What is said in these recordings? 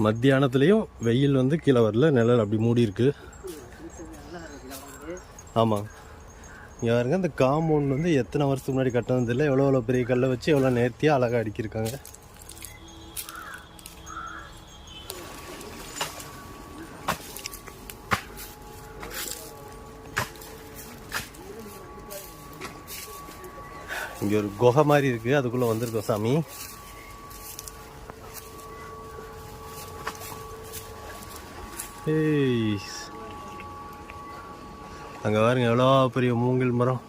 மத்தியானத்துலேயும் வெயில் வந்து கீழே வரல, நிழல் அப்படி மூடி இருக்கு. ஆமாம், இங்கே பாருங்க, இந்த காம்பவுண்ட் வந்து எத்தனை வருஷத்துக்கு முன்னாடி கட்டினது தெரியல. எவ்வளோ பெரிய கல்லை வச்சு எவ்வளோ நேர்த்தியாக அழகாக அடிக்கிருக்காங்க. இங்கே ஒரு குகை மாதிரி இருக்குது, அதுக்குள்ளே வந்திருக்கோம் சாமி. அங்கே பாருங்க எவ்வளோ பெரிய மூங்கில் மரம்.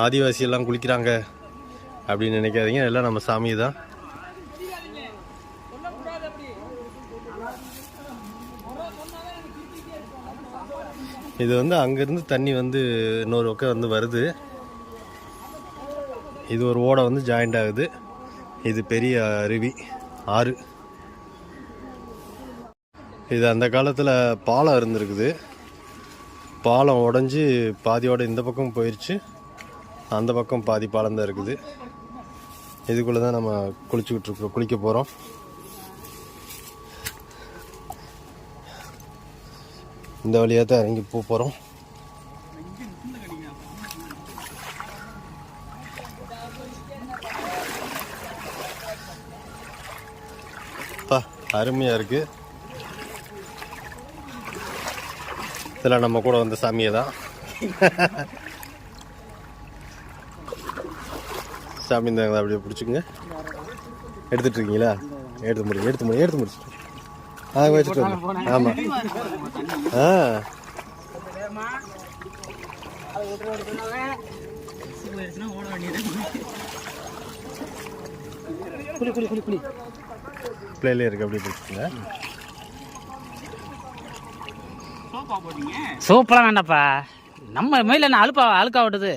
ஆதிவாசி எல்லாம் குளிக்கிறாங்க அப்படின்னு நினைக்காதீங்க, எல்லாம் நம்ம சாமி தான். இது வந்து அங்கேருந்து தண்ணி வந்து இன்னொரு பக்கம் வந்து வருது. இது ஒரு ஓடை வந்து ஜாயிண்ட் ஆகுது. இது பெரிய அருவி, ஆறு. இது அந்த காலத்தில் பாலம் இருந்திருக்குது. பாலம் உடஞ்சி பாதியோட இந்த பக்கம் போயிடுச்சு, அந்த பக்கம் பாதி பாலம் தான் இருக்குது. இதுக்குள்ளே தான் நம்ம குளிக்க போகிறோம். இந்த வழியாக தான் இறங்கி போகிறோம். அருமையாக இருக்குது. இதெல்லாம் நம்ம கூட வந்த சாமியை தான். சாமி இருந்தாங்க, அப்படியே பிடிச்சிக்குங்க. எடுத்துட்டு இருக்கீங்களா? எடுத்து முடிச்சுட்டு வச்சுட்டு வரணும். ஆமாம். பிள்ளையிலே இருக்கு, அப்படியே பிடிச்சிக்கங்க. சூப்பரா வேண்டாப்பா, நம்ம மயில என்ன அழுக்கா விட்டுது.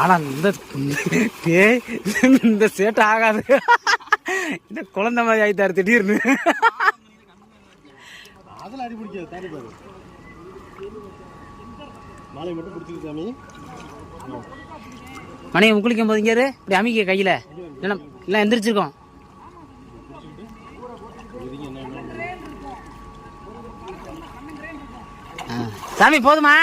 ஆனா இந்த சேட்டை ஆகாது. இந்த குழந்தை மாதிரி ஆயிட்டாரு திடீர்னு. அதெல்லாம் அடி பிடிக்காது, தாண்டி பாரு. மாலை மட்டும் பிடிச்சிருக்கு சாமி. மணி குளிக்கும் போது இங்கே இப்படி அமைக்க கையில எல்லாம் எந்திரிச்சிருக்கோம். சாமி போதுமா?